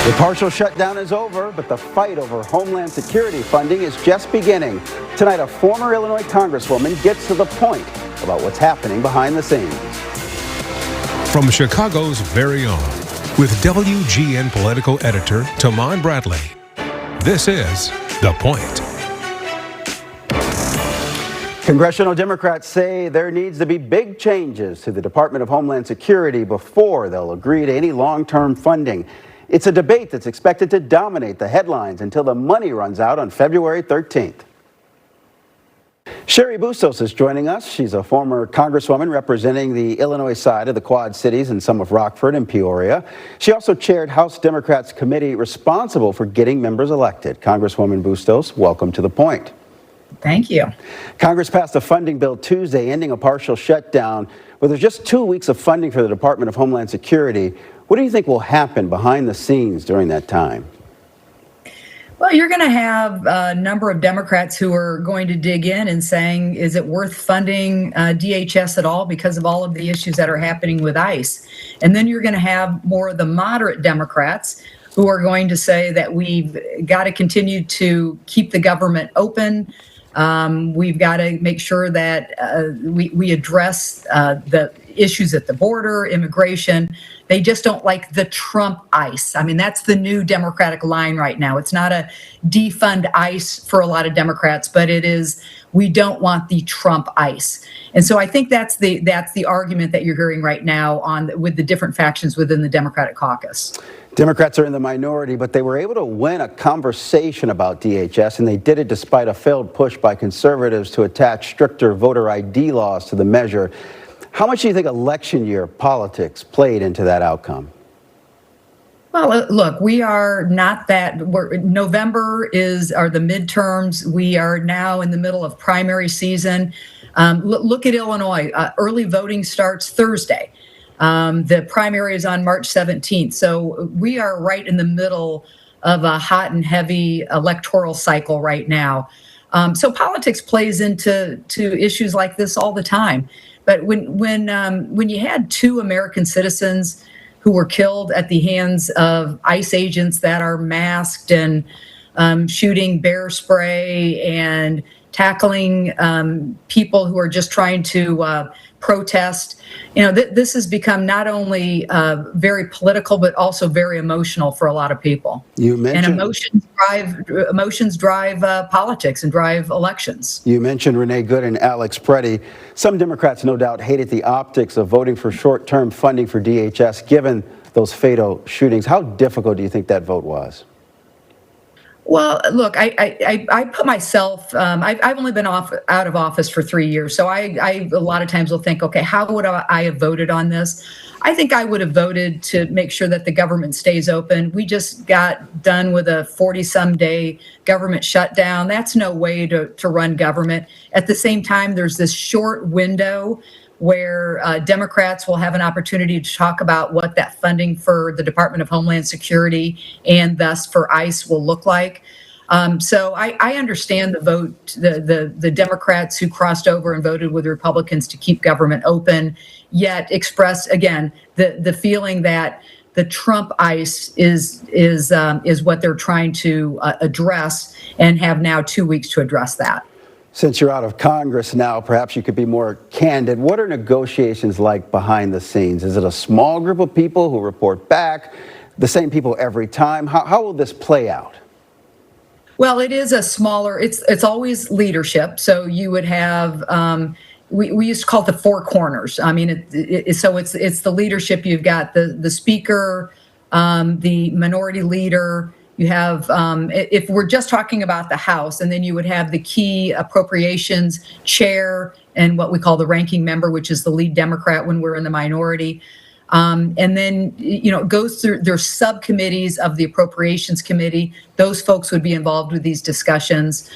The partial shutdown is over, but the fight over Homeland Security funding is just beginning. Tonight, a former Illinois Congresswoman gets to the point about what's happening behind the scenes. From Chicago's very own, with WGN political editor Taman Bradley, this is The Point. Congressional Democrats say there needs to be big changes to the Department of Homeland Security before they'll agree to any long-term funding. It's a debate that's expected to dominate the headlines until the money runs out on February 13th. Cheri Bustos is joining us. She's a former Congresswoman representing the Illinois side of the Quad Cities and some of Rockford and Peoria. She also chaired House Democrats committee responsible for getting members elected. Congresswoman Bustos, welcome to The Point. Thank you. Congress passed a funding bill Tuesday ending a partial shutdown. With there's just 2 weeks of funding for the Department of Homeland Security, what do you think will happen behind the scenes during that time? Well, you're going to have a number of Democrats who are going to dig in and saying, is it worth funding DHS at all because of all of the issues that are happening with ICE? And then you're going to have more of the moderate Democrats who are going to say that we've got to continue to keep the government open. We've got to make sure that we address the issues at the border, immigration. They just don't like the Trump ICE. I mean, that's the new Democratic line right now. It's not a defund ICE for a lot of Democrats, but it is, we don't want the Trump ICE. And so I think that's the argument that you're hearing right now with the different factions within the Democratic caucus. Democrats are in the minority, but they were able to win a conversation about DHS, and they did it despite a failed push by conservatives to attach stricter voter ID laws to the measure. How much do you think election year politics played into that outcome? Well, look, we are not that. November are the midterms. We are now in the middle of primary season. Look at Illinois. Early voting starts Thursday. The primary is on March 17th. So we are right in the middle of a hot and heavy electoral cycle right now. So politics plays into issues like this all the time. But when you had 2 American citizens who were killed at the hands of ICE agents that are masked and shooting bear spray and tackling people who are just trying to protest, this has become not only very political but also very emotional for a lot of people. You mentioned, and emotions drive politics and drive elections. You mentioned Renee Good and Alex Preddy. Some Democrats no doubt hated the optics of voting for short-term funding for DHS given those fatal shootings. How difficult do you think that vote was? Well, look, I put myself, I've only been out of office for 3 years. So I a lot of times will think, okay, how would I have voted on this? I think I would have voted to make sure that the government stays open. We just got done with a 40-some day government shutdown. That's no way to run government. At the same time, there's this short window where Democrats will have an opportunity to talk about what that funding for the Department of Homeland Security and thus for ICE will look like. So I understand the vote, the Democrats who crossed over and voted with Republicans to keep government open, yet express again the feeling that the Trump ICE is what they're trying to address and have now 2 weeks to address that. Since you're out of Congress now, perhaps you could be more candid. What are negotiations like behind the scenes? Is it a small group of people who report back, the same people every time? How will this play out? Well, it is a smaller, it's always leadership. So you would have, we used to call it the 4 corners. I mean, so it's the leadership. You've got the speaker, the minority leader. You have, if we're just talking about the House, and then you would have the key appropriations chair and what we call the ranking member, which is the lead Democrat when we're in the minority. And then, it goes through, there's subcommittees of the Appropriations Committee. Those folks would be involved with these discussions.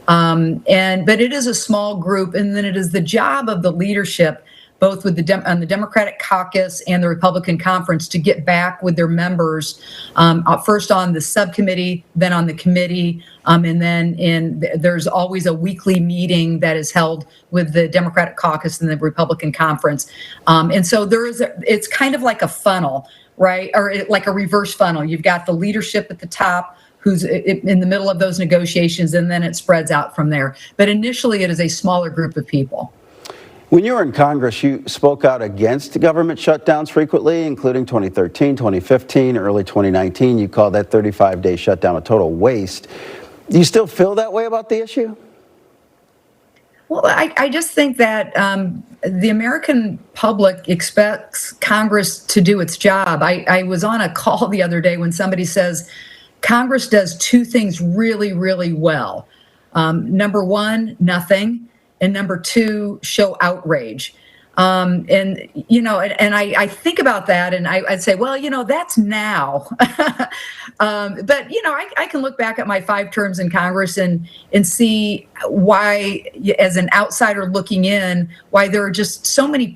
But it is a small group, and then it is the job of the leadership, both with on the Democratic caucus and the Republican conference, to get back with their members, first on the subcommittee, then on the committee, and then there's always a weekly meeting that is held with the Democratic caucus and the Republican conference. And so it's kind of like a funnel right? Or like a reverse funnel. You've got the leadership at the top who's in the middle of those negotiations, and then it spreads out from there. But initially, it is a smaller group of people. When you were in Congress, you spoke out against government shutdowns frequently, including 2013, 2015, early 2019. You called that 35-day shutdown a total waste. Do you still feel that way about the issue? Well, I just think that the American public expects Congress to do its job. I was on a call the other day when somebody says Congress does two things really, really well. Number one, nothing. And number two, show outrage. And I think about that and I'd say, well, that's now. But, I can look back at my 5 terms in Congress and see why, as an outsider looking in, why there are just so many,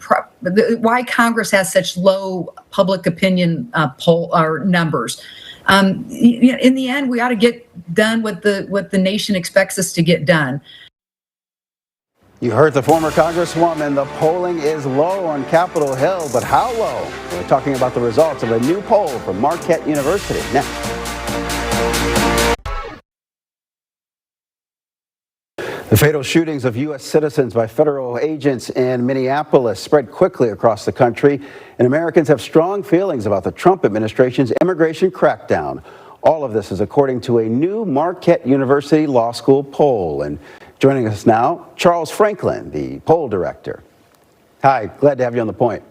why Congress has such low public opinion poll or numbers. In the end, we ought to get done what the nation expects us to get done. You heard the former Congresswoman. The polling is low on Capitol Hill, but how low? We're talking about the results of a new poll from Marquette University next. The fatal shootings of U.S. citizens by federal agents in Minneapolis spread quickly across the country, and Americans have strong feelings about the Trump administration's immigration crackdown. All of this is according to a new Marquette University Law School poll. And joining us now, Charles Franklin, the poll director. Hi, glad to have you on The Point.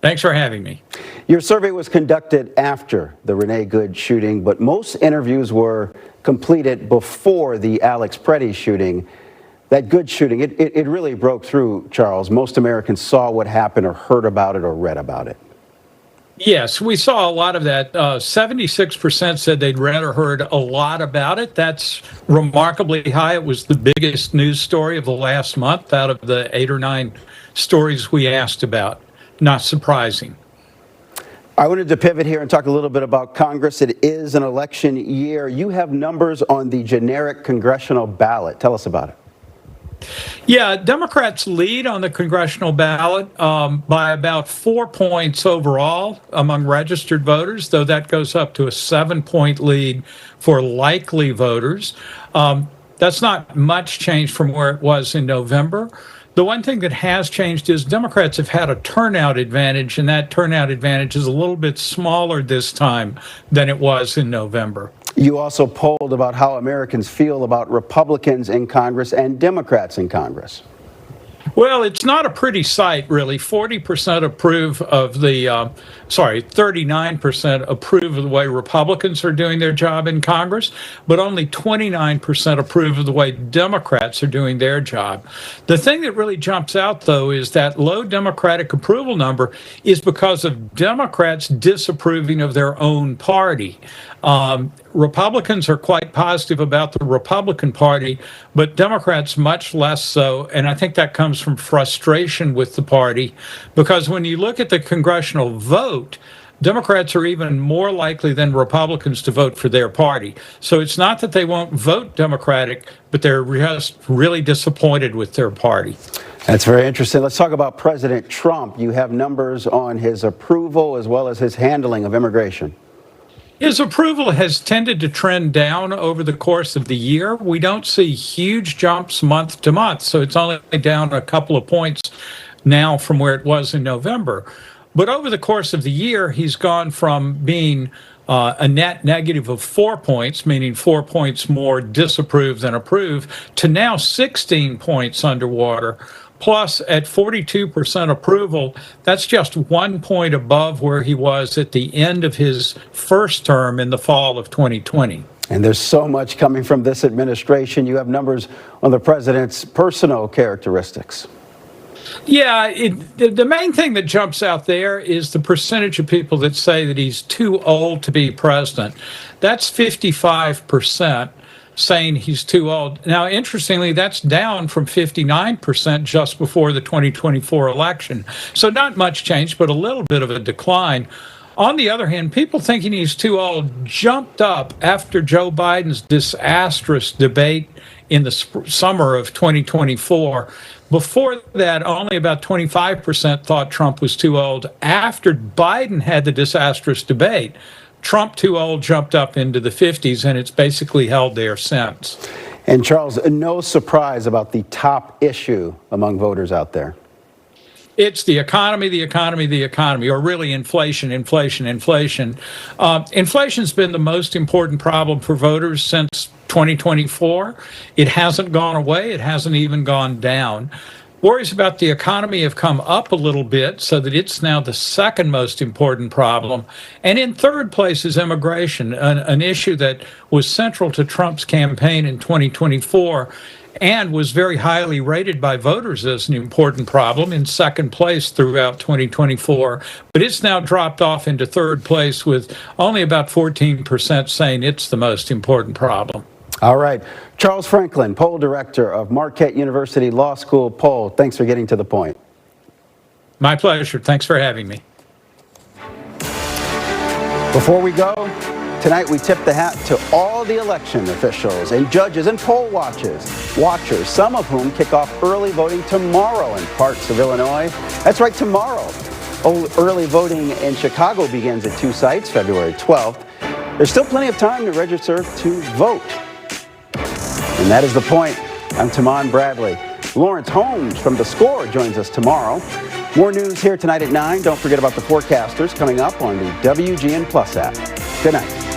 Thanks for having me. Your survey was conducted after the Renee Good shooting, but most interviews were completed before the Alex Preddy shooting. That Good shooting, it really broke through, Charles. Most Americans saw what happened or heard about it or read about it. Yes, we saw a lot of that. 76% said they'd read or heard a lot about it. That's remarkably high. It was the biggest news story of the last month out of the 8 or 9 stories we asked about. Not surprising. I wanted to pivot here and talk a little bit about Congress. It is an election year. You have numbers on the generic congressional ballot. Tell us about it. Yeah, Democrats lead on the congressional ballot by about 4 points overall among registered voters, though that goes up to a 7-point lead for likely voters. That's not much change from where it was in November. The one thing that has changed is Democrats have had a turnout advantage, and that turnout advantage is a little bit smaller this time than it was in November. You also polled about how Americans feel about Republicans in Congress and Democrats in Congress. Well, it's not a pretty sight, really. 40% approve of the, 39% approve of the way Republicans are doing their job in Congress, but only 29% approve of the way Democrats are doing their job. The thing that really jumps out, though, is that low Democratic approval number is because of Democrats disapproving of their own party. Republicans are quite positive about the Republican Party, but Democrats much less so, and I think that comes from frustration with the party, because when you look at the congressional vote, Democrats are even more likely than Republicans to vote for their party. So it's not that they won't vote Democratic, but they're just really disappointed with their party. That's very interesting. Let's talk about President Trump. You have numbers on his approval as well as his handling of immigration. His approval has tended to trend down over the course of the year. We don't see huge jumps month to month, so it's only down a couple of points now from where it was in November. But over the course of the year, he's gone from being a net negative of 4 points, meaning 4 points more disapprove than approve, to now 16 points underwater. Plus, at 42% approval, that's just 1 point above where he was at the end of his first term in the fall of 2020. And there's so much coming from this administration. You have numbers on the president's personal characteristics. Yeah, the main thing that jumps out there is the percentage of people that say that he's too old to be president. That's 55%. Saying he's too old. Now, interestingly, that's down from 59% just before the 2024 election. So not much change, but a little bit of a decline. On the other hand, people thinking he's too old jumped up after Joe Biden's disastrous debate in the summer of 2024. Before that, only about 25% thought Trump was too old. After Biden had the disastrous debate, Trump too old jumped up into the 50s, and it's basically held there since. And Charles, no surprise about the top issue among voters out there. It's the economy, the economy, the economy, or really inflation, inflation, inflation. Inflation's been the most important problem for voters since 2024. It hasn't gone away. It hasn't even gone down. Worries about the economy have come up a little bit so that it's now the second most important problem. And in third place is immigration, an issue that was central to Trump's campaign in 2024 and was very highly rated by voters as an important problem, in second place throughout 2024. But it's now dropped off into third place with only about 14% saying it's the most important problem. All right. Charles Franklin, poll director of Marquette University Law School poll. Thanks for getting to the point. My pleasure. Thanks for having me. Before we go, tonight we tip the hat to all the election officials and judges and poll watchers, some of whom kick off early voting tomorrow in parts of Illinois. That's right, tomorrow. Early voting in Chicago begins at 2 sites, February 12th. There's still plenty of time to register to vote. And that is The Point. I'm Taman Bradley. Lawrence Holmes from The Score joins us tomorrow. More news here tonight at 9. Don't forget about the forecasters coming up on the WGN Plus app. Good night.